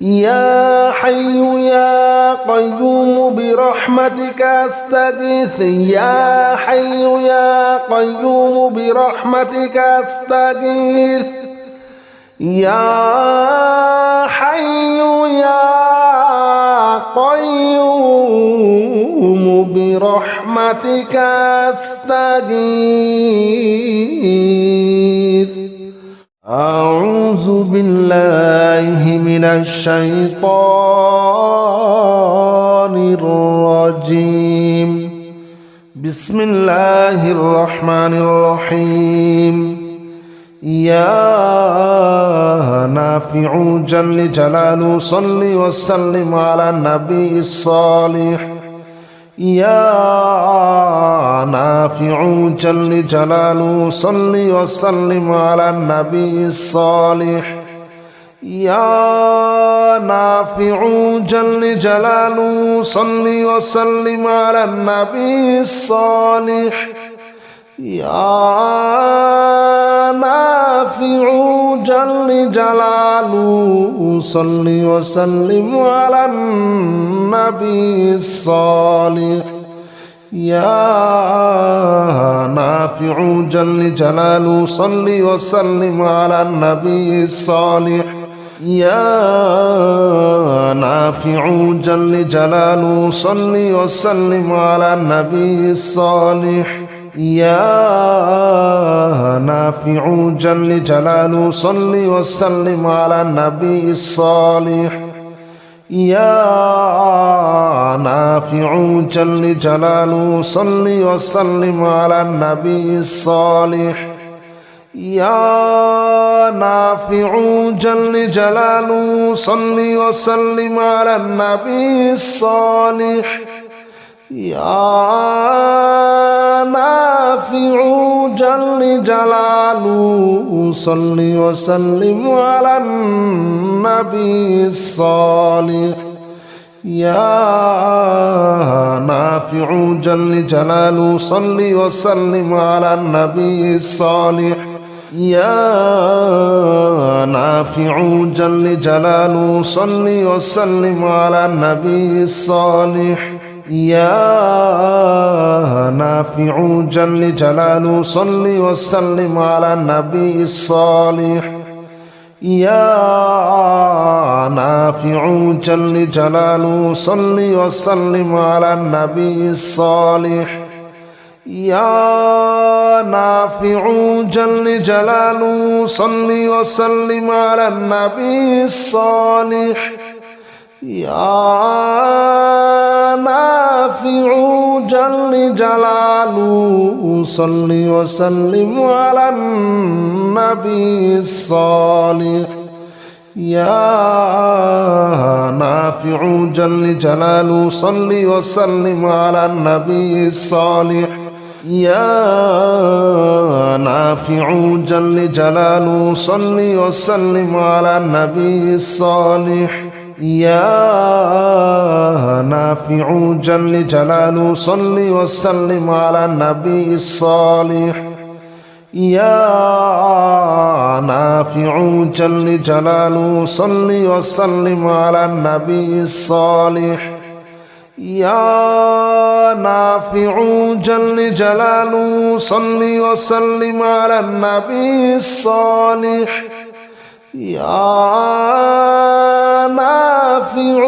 يا حي يا قيوم برحمتك أستغيث يا حي يا قيوم برحمتك أستغيث يا حي يا قيوم برحمتك أستغيث أعوذ بالله من الشيطان الرجيم بسم الله الرحمن الرحيم يا نافع جل جلاله صل وسلم على النبي الصالح يا نافع جل جلاله صل وسلم على النبي الصالح يا نافع جل جلاله صل وسلم على النبي الصالح يا نافع جل جلاله صل وسلم على النبي الصالح يا نافع جل جلاله صل وسلم على النبي الصالح يا نافع جل جلاله صل وسلم على النبي الصالح يا نافع جل جلاله صل وسلم على النبي الصالح يا نافع جل جلاله صل وسلم على النبي الصالح يا نافع جل جلاله صل وسلم على النبي الصالح يا نافع جل جلاله صل وسلم على النبي الصالح يا نافع جل جلاله صل وسلم على النبي الصالح يا نافع جل جلاله صل وسلم على النبي الصالح يا نافع جل جلاله صل وسلم على النبي الصالح يا نافع جل جلاله صل وسلم على النبي الصالح يا نافع جل جلاله صل وسلم على النبي الصالح يا نافع جل جلاله صل وسلم على النبي الصالح يا نافع جل جلاله صل وسلم على النبي الصالح يا نافع جل جلاله صل وسلم على النبي الصالح يا نافع جل جلاله صل وسلم على النبي الصالح يا نافع جل جلاله صل وسلم على النبي الصالح يا نافع جل جلاله صل وسلم على النبي الصالح يا نافع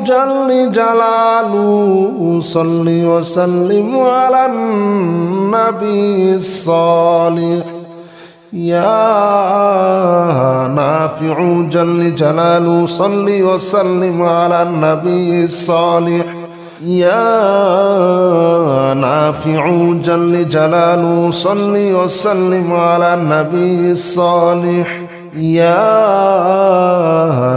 جل جلاله صل وسلم على النبي الصالح يا نافع جل جلاله صل وسلم على النبي الصالح يا نافع جل جلاله صل وسلم على النبي الصالح يا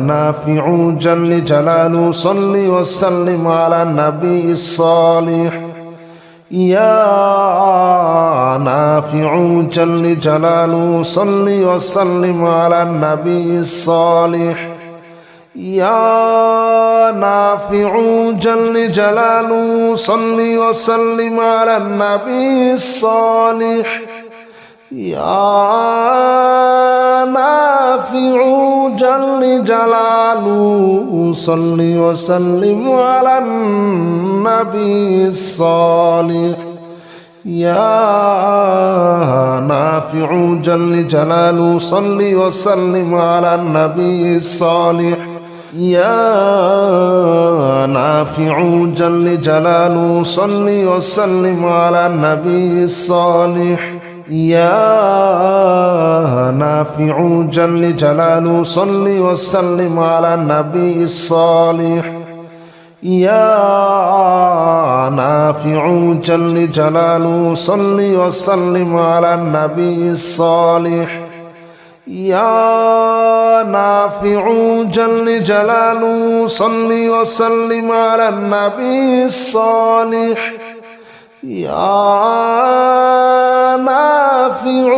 نافع جل جلاله صل وسلم على النبي الصالح يا نافع جل جلاله صل وسلم على النبي الصالح يا نافع جل جلاله صل وسلم على النبي الصالح يا نافع جل جلاله صل وسلم على النبي الصالح يا نافع جل جلاله صل وسلم على النبي الصالح يا نافع جل جلاله صل وسلم على النبي الصالح يا نافع جل جلاله صل وسلم على النبي الصالح يا نافع جل جلاله صل وسلم على النبي الصالح يا نافع جل جلاله صل وسلم على النبي الصالح يا نافع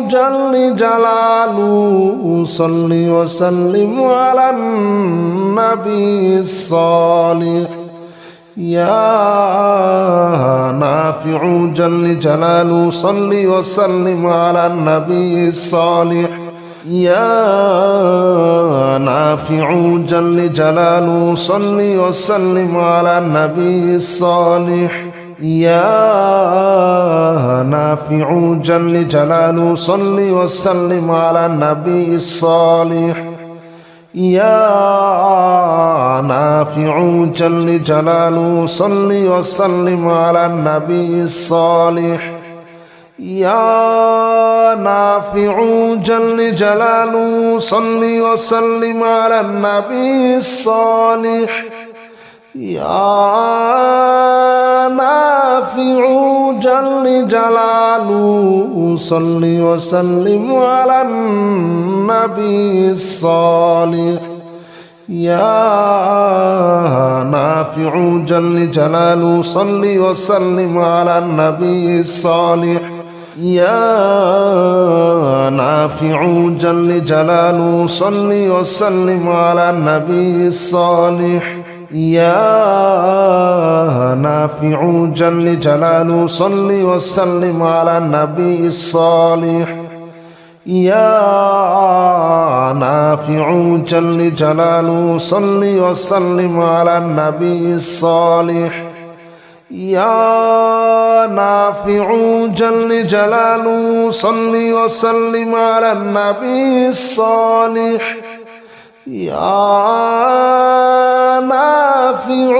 جل جلاله صل وسلم على النبي الصالح يا نافع جل جلاله صل وسلم على النبي الصالح يا نافع جل جلاله صل وسلم على النبي الصالح يا نافع جل جلاله صل وسلم على النبي الصالح يا نافع جل جلاله صل وسلم على النبي الصالح يا نافع جل جلاله صل وسلم على النبي الصالح يا نافع جل جلاله صل وسلم على النبي الصالح يا نافع جل جلاله صل وسلم على النبي الصالح يا نافع جل جلاله صل وسلم على النبي الصالح يا نافع جل جلاله صل وسلم على النبي الصالح يا نافع جل جلاله صل وسلم على النبي الصالح يا نافع جل جلاله صل وسلم على النبي الصالح يا نافع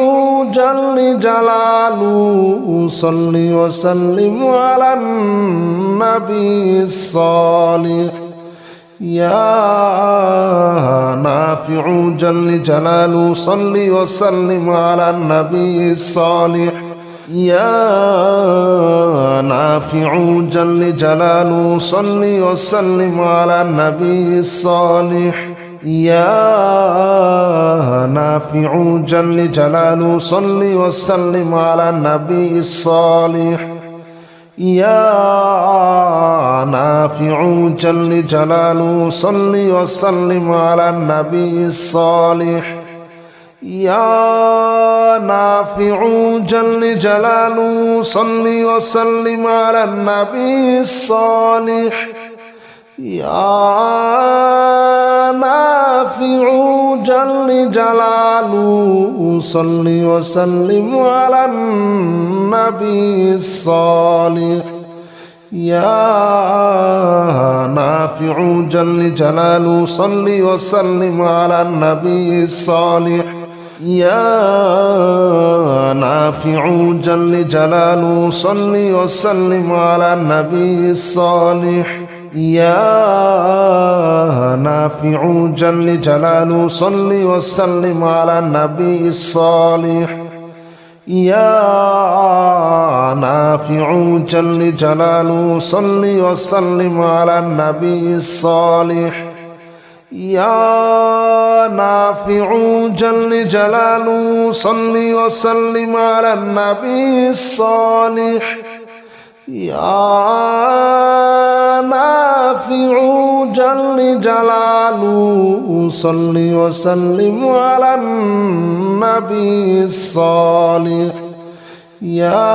جل جلاله صل وسلم على النبي الصالح يا نافع جل جلاله صل وسلم على النبي الصالح يا نافع جل جلاله صل وسلم على النبي الصالح يا نافع جل جلاله صل وسلم على النبي الصالح يا نافع جل جلاله صل وسلم على النبي الصالح يا نافع جل جلاله صل وسلم على النبي الصالح يا نافع جل جلاله صل وسلم على النبي الصالح يا نافع جل جلاله صل وسلم على النبي الصالح يا نافع جل جلاله صل وسلم على النبي الصالح يا نافع جل جلاله صل وسلم على النبي الصالح يا نافع جل جلاله صل وسلم على النبي الصالح يا نافع جل جلاله صل وسلم على النبي الصالح يا نافع جل جلاله صل وسلم على النبي الصالح يا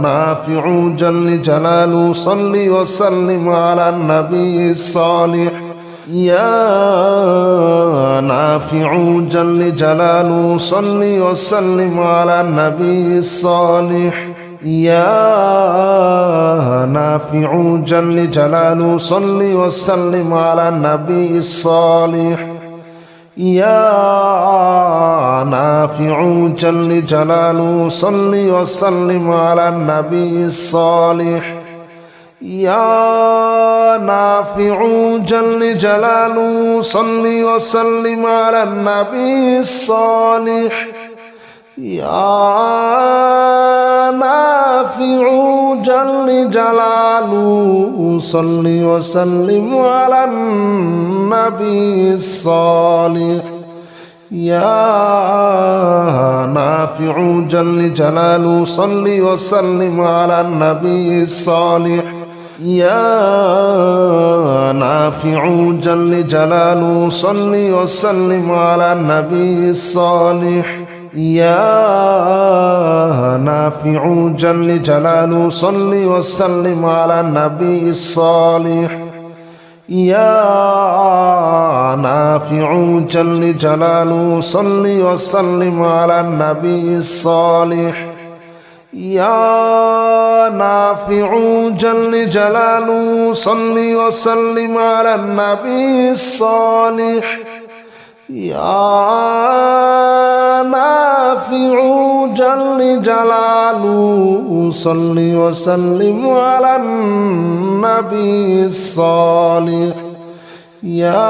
نافع نافع جل جلاله صل وسلم على النبي الصالح يا نافع جل جلاله صل وسلم على النبي الصالح يا نافع جل جلاله صل وسلم على النبي الصالح يا نافع جل جلاله صل وسلم على النبي الصالح يا نافع جل جلاله صل وسلم على النبي الصالح يا نافع جل جلاله صل وسلم على النبي الصالح يا نافع جل جلاله صل وسلم على النبي الصالح يا نافع جل جلاله صل وسلم على النبي الصالح يا نافع جل جلاله صل وسلم على النبي الصالح يا نافع جل جلاله صل وسلم على النبي الصالح يا نافع جل جلاله صل وسلم على النبي الصالح يا نافع جل جلاله صل وسلم على النبي الصالح يا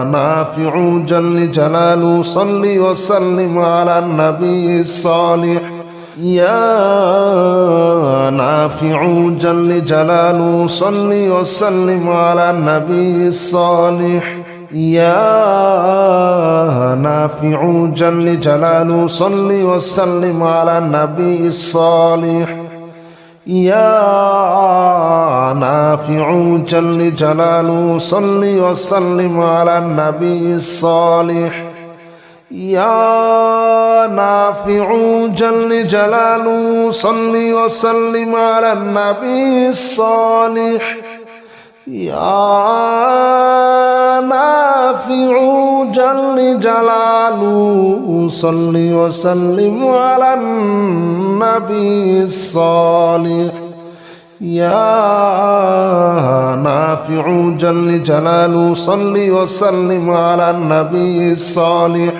نافع جل جلاله صل وسلم على النبي الصالح يا نافع جل جلاله صل وسلم على النبي الصالح يا نافع جل جلاله صل وسلم على النبي الصالح يا نافع جل جلاله صل وسلم على النبي الصالح يا نافع جل جلاله صل وسلم على النبي الصالح يا نافع جل جلاله صل وسلم على النبي الصالح يا نافع جل جلاله صل وسلم على النبي الصالح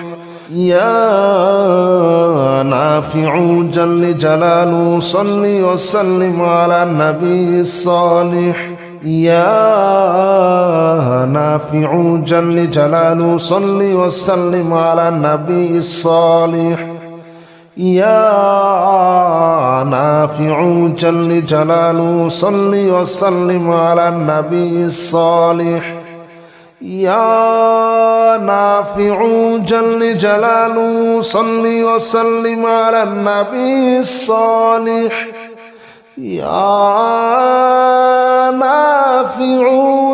يا نافع جل جلاله صل وسلم على النبي الصالح يا نافع جل جلاله صل وسلم على النبي الصالح يا نافع جل جلاله صل وسلم على النبي الصالح يا نافع جل جلاله صل وسلم على النبي الصالح يا نافع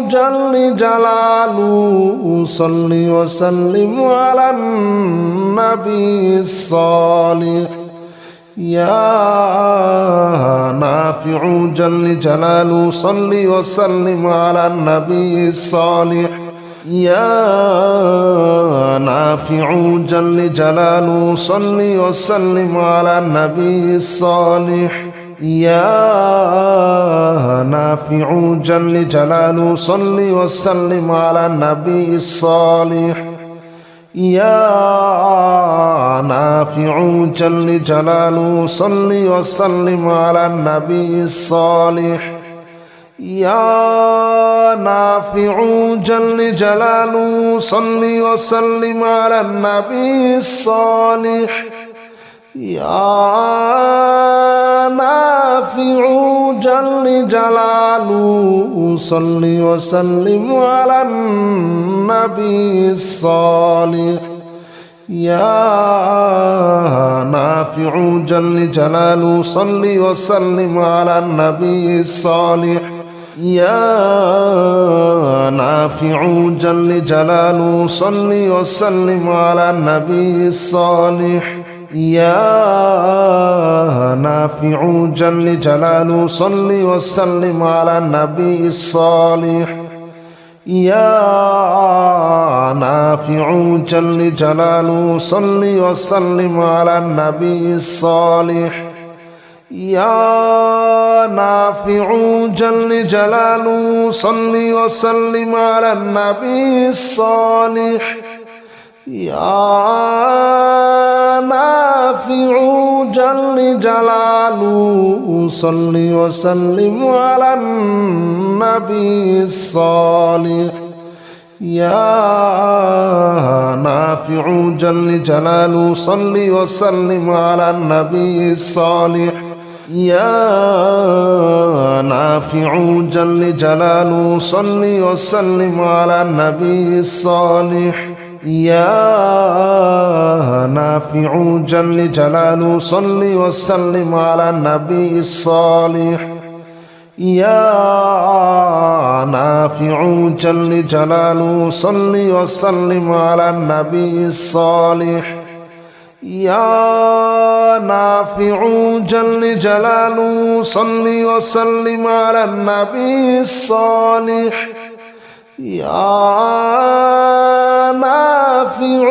جل جلاله صل وسلم على النبي الصالح يا نافع جل جلاله صل وسلم على النبي الصالح يا نافع جل جلاله صل وسلم على النبي الصالح يا نافع جل جلاله صل وسلم على النبي الصالح يا نافع جل جلاله صل وسلم على النبي الصالح يا نافع جل جلاله صل وسلم على النبي الصالح يا نافع جل جلاله صل وسلم على النبي الصالح يا نافع جل جلاله صل وسلم على النبي الصالح يا نافع جل جلاله صل وسلم على النبي الصالح يا نافع نافع جل جلاله صل وسلم على النبي الصالح يا نافع جل جلاله صل وسلم على النبي الصالح يا نافع جل جلاله صل وسلم على النبي الصالح يا نافع جل جلاله صل وسلم على النبي الصالح يا نافع جل جلاله صل وسلم على النبي الصالح يا نافع جل جلاله صل وسلم على النبي الصالح يا نافع جل جلاله صل وسلم على النبي الصالح يا نافع جل جلاله صل وسلم على النبي الصالح يا نافع جل جلاله صل وسلم على النبي الصالح يا نافع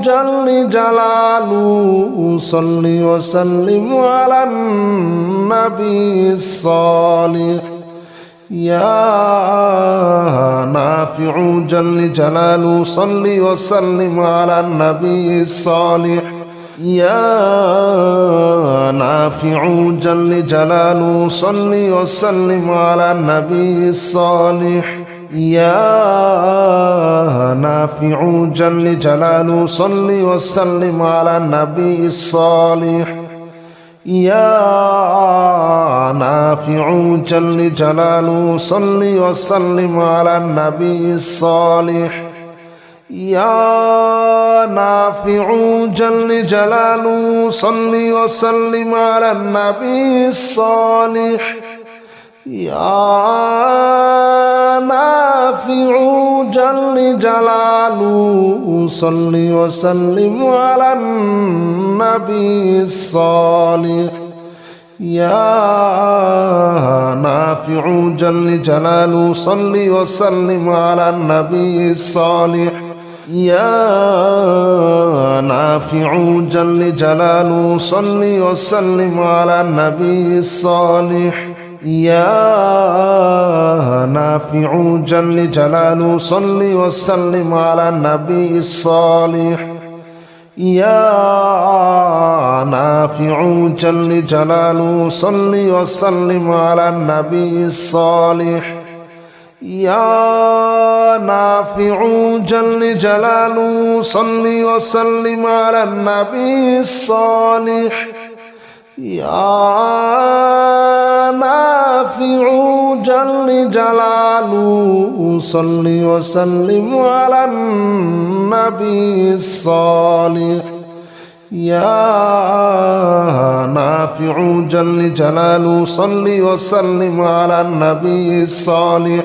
جل جلاله صل وسلم على النبي الصالح يا نافع جل جلاله صل وسلم على النبي الصالح يا نافع جل جلاله صل وسلم على النبي الصالح يا نافع جل جلاله صل وسلم على النبي الصالح يا نافع جل جلاله صل وسلم على النبي الصالح يا نافع جل جلاله صل وسلم على النبي الصالح يا نافع جل جلاله صل وسلم على النبي الصالح يا نافع جل جلاله صل وسلم على النبي الصالح يا نافع جل جلاله صل وسلم على النبي الصالح يا نافع جل جلاله صل وسلم على النبي الصالح يا نافع جل جلاله صل وسلم على النبي الصالح يا نافع جل جلاله صل وسلم على النبي الصالح يا نافع جل جلاله صل وسلم على النبي الصالح يا نافع جل جلاله صل وسلم على النبي الصالح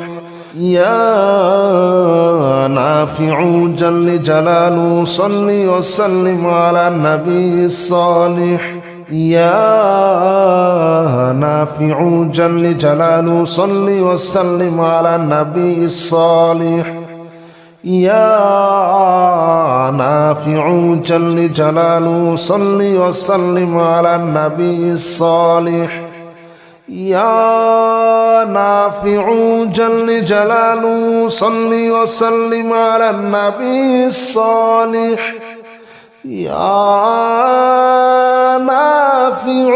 يا نافع جل جلاله صل وسلم على النبي الصالح يا نافع جل جلاله صل وسلم على النبي الصالح يا نافع جل جلاله صل وسلم على النبي الصالح يا نافع جل جلاله صل وسلم على النبي الصالح يا نافع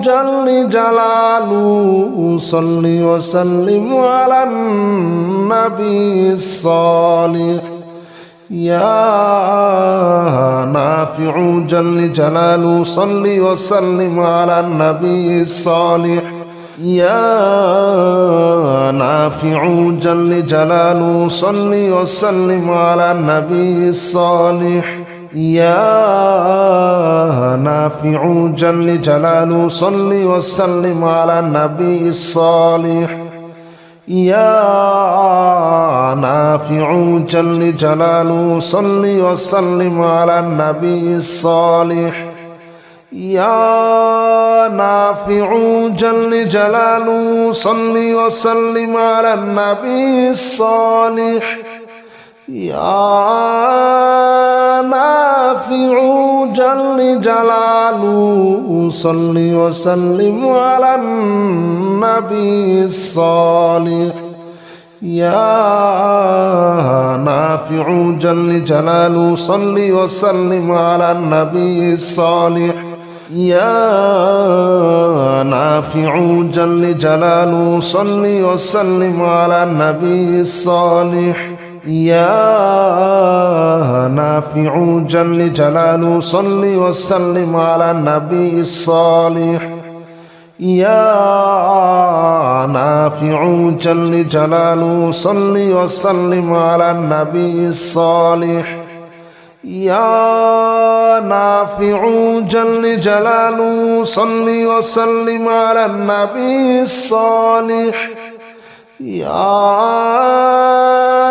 جل جلاله صل وسلم على النبي الصالح يا نافع جل جلاله صل وسلم على النبي الصالح يا نافع جل جلاله صل وسلم على النبي الصالح يا نافع جل جلاله صل وسلم على النبي الصالح يا نافع جل جلاله صل وسلم على النبي الصالح يا نافع جل جلاله صل وسلم على النبي الصالح يا نافع جل جلاله صل وسلم على النبي الصالح يا نافع جل جلاله صل وسلم على النبي الصالح يا نافع جل جلاله صل وسلم على النبي الصالح يا نافع جل جلاله صل وسلم على النبي الصالح يا نافع جل جلاله صل وسلم على النبي الصالح يا نافع جل جلاله صل وسلم على النبي الصالح يا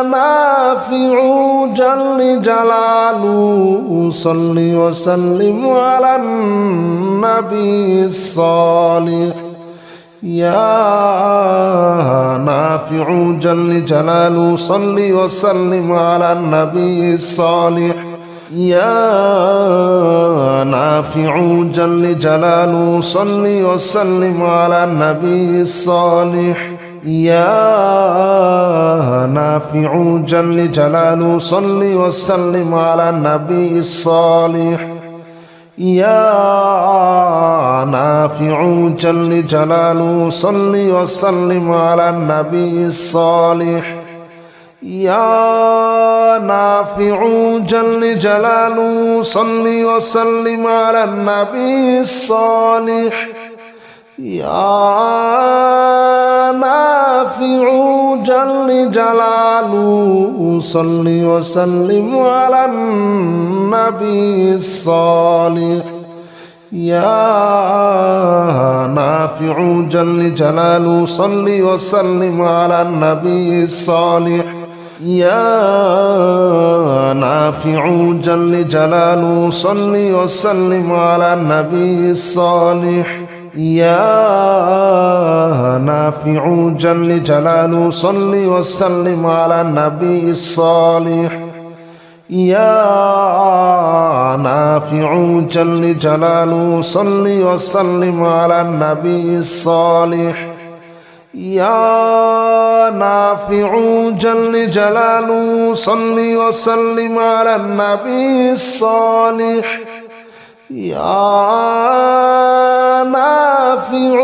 نافع جل جلاله صل وسلم على النبي الصالح يا نافع جل جلاله صل وسلم على النبي الصالح يا نافع جل جلاله صل وسلم على النبي الصالح يا نافع جل جلاله صل وسلم على النبي الصالح يا نافع جل جلاله صل وسلم على النبي الصالح يا نافع جل جلاله صل وسلم على النبي الصالح يا نافع جل جلاله صل وسلم على النبي الصالح يا نافع جل جلاله صل وسلم على النبي الصالح يا نافع جل جلاله صل وسلم على النبي الصالح يا نافع جل جلاله صل وسلم على النبي الصالح يا نافع جل جلاله صل وسلم على النبي الصالح يا نافع جل جلاله صل وسلم على النبي الصالح يا نافع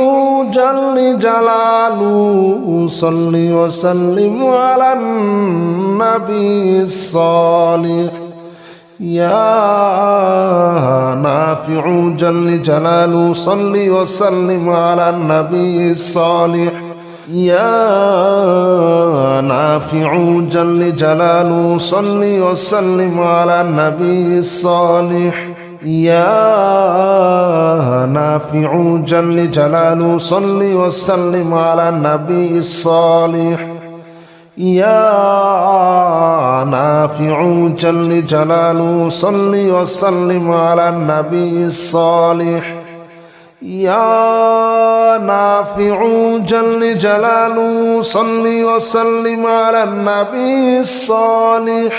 جل جلاله صل وسلم على النبي الصالح يا نافع جل جلاله صل وسلم على النبي الصالح يا نافع جل جلاله صل وسلم على النبي الصالح يا نافع جل جلاله صل وسلم على النبي الصالح يا نافع جل جلاله صل وسلم على النبي الصالح يا نافع جل جلاله صل وسلم على النبي الصالح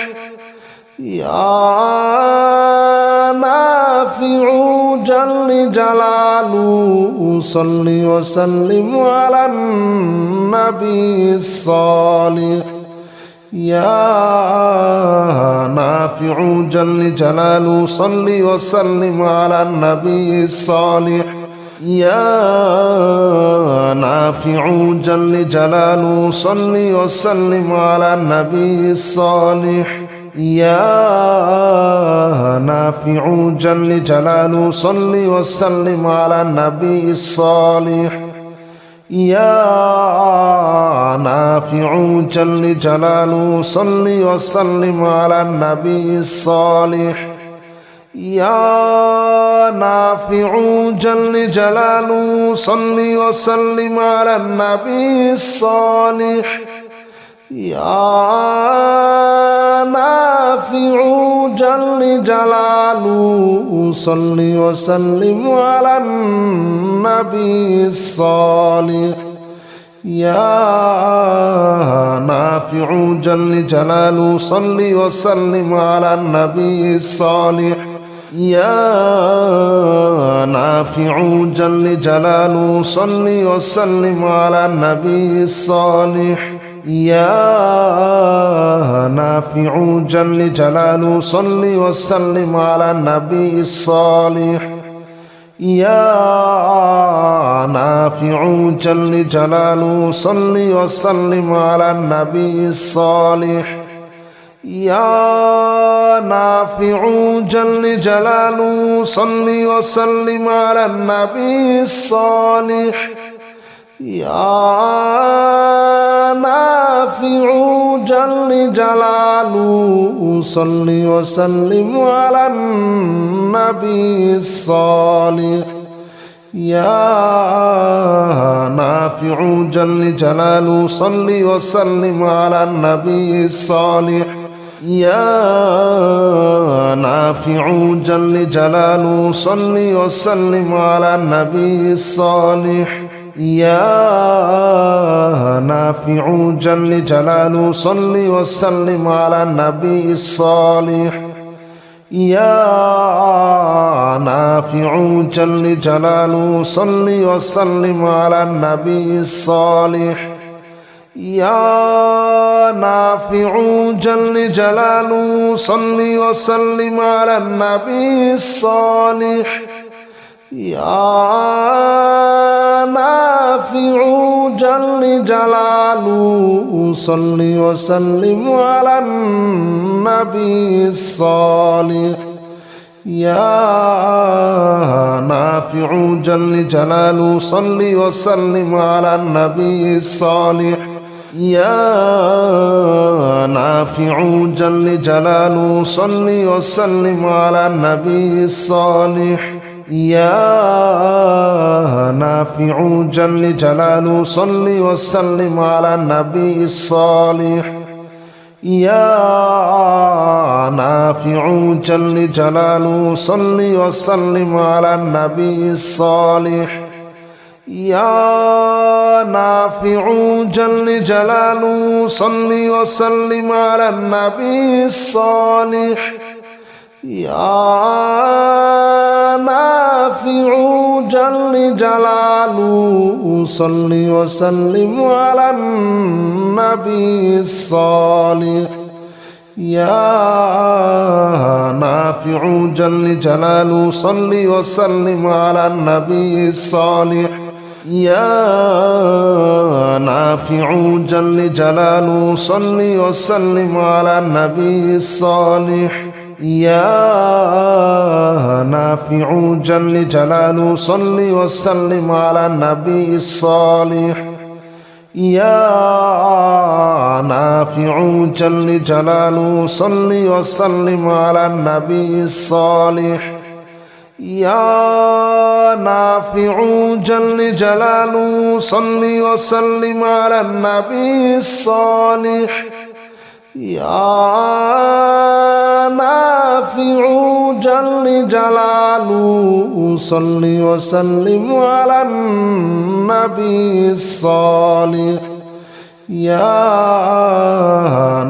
يا نافع جل جلاله صل وسلم على النبي الصالح يا نافع جل جلاله صل وسلم على النبي الصالح يا نافع جل جلاله صل وسلم على النبي الصالح يا نافع جل جلاله صل وسلم على النبي الصالح يا نافع جل جلاله صل وسلم على النبي الصالح يا نافع جل جلاله صل وسلم على النبي الصالح يا نافع جل جلاله صل وسلم على النبي الصالح يا نافع جل جلاله صل وسلم على النبي الصالح يا نافع جل جلاله صل وسلم على النبي الصالح يا نافع جل جلاله صل وسلم على النبي الصالح يا نافع جل جلاله صل وسلم على النبي الصالح يا نافع جل جلاله صل وسلم على النبي الصالح يا نافع جل جلاله صل وسلم على النبي الصالح يا نافع جل جلاله صل وسلم على النبي الصالح يا نافع جل جلاله صل وسلم على النبي الصالح يا نافع جل جلاله صل وسلم على النبي الصالح يا نافع جل جلاله صل وسلم على النبي الصالح يا نافع جل جلاله صل وسلم على النبي الصالح يا نافع جل جلاله صل وسلم على النبي الصالح يا نافع جل جلاله صل وسلم على النبي الصالح يا نافع جل جلاله صل وسلم على النبي الصالح يا نافع جل جلاله صل وسلم على النبي الصالح يا نافع جل جلاله صل وسلم على النبي الصالح يا نافع جل جلاله صل وسلم على النبي الصالح يا نافع جل جلاله صل وسلم على النبي الصالح يا نافع جل جلاله صل وسلم على النبي الصالح يا نافع جل جلاله صل وسلم على النبي الصالح يا نافع جل جلاله صل وسلم على النبي الصالح يا نافع جل جلاله صل وسلم على النبي الصالح يا نافع جل جلاله صل وسلم على النبي الصالح يا نافع جل جلاله صل وسلم على النبي الصالح يا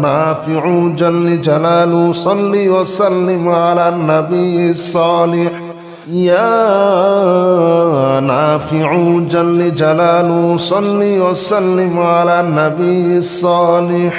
نافع جل جلاله صل وسلم على النبي الصالح يا نافع جل جلاله صل وسلم على النبي الصالح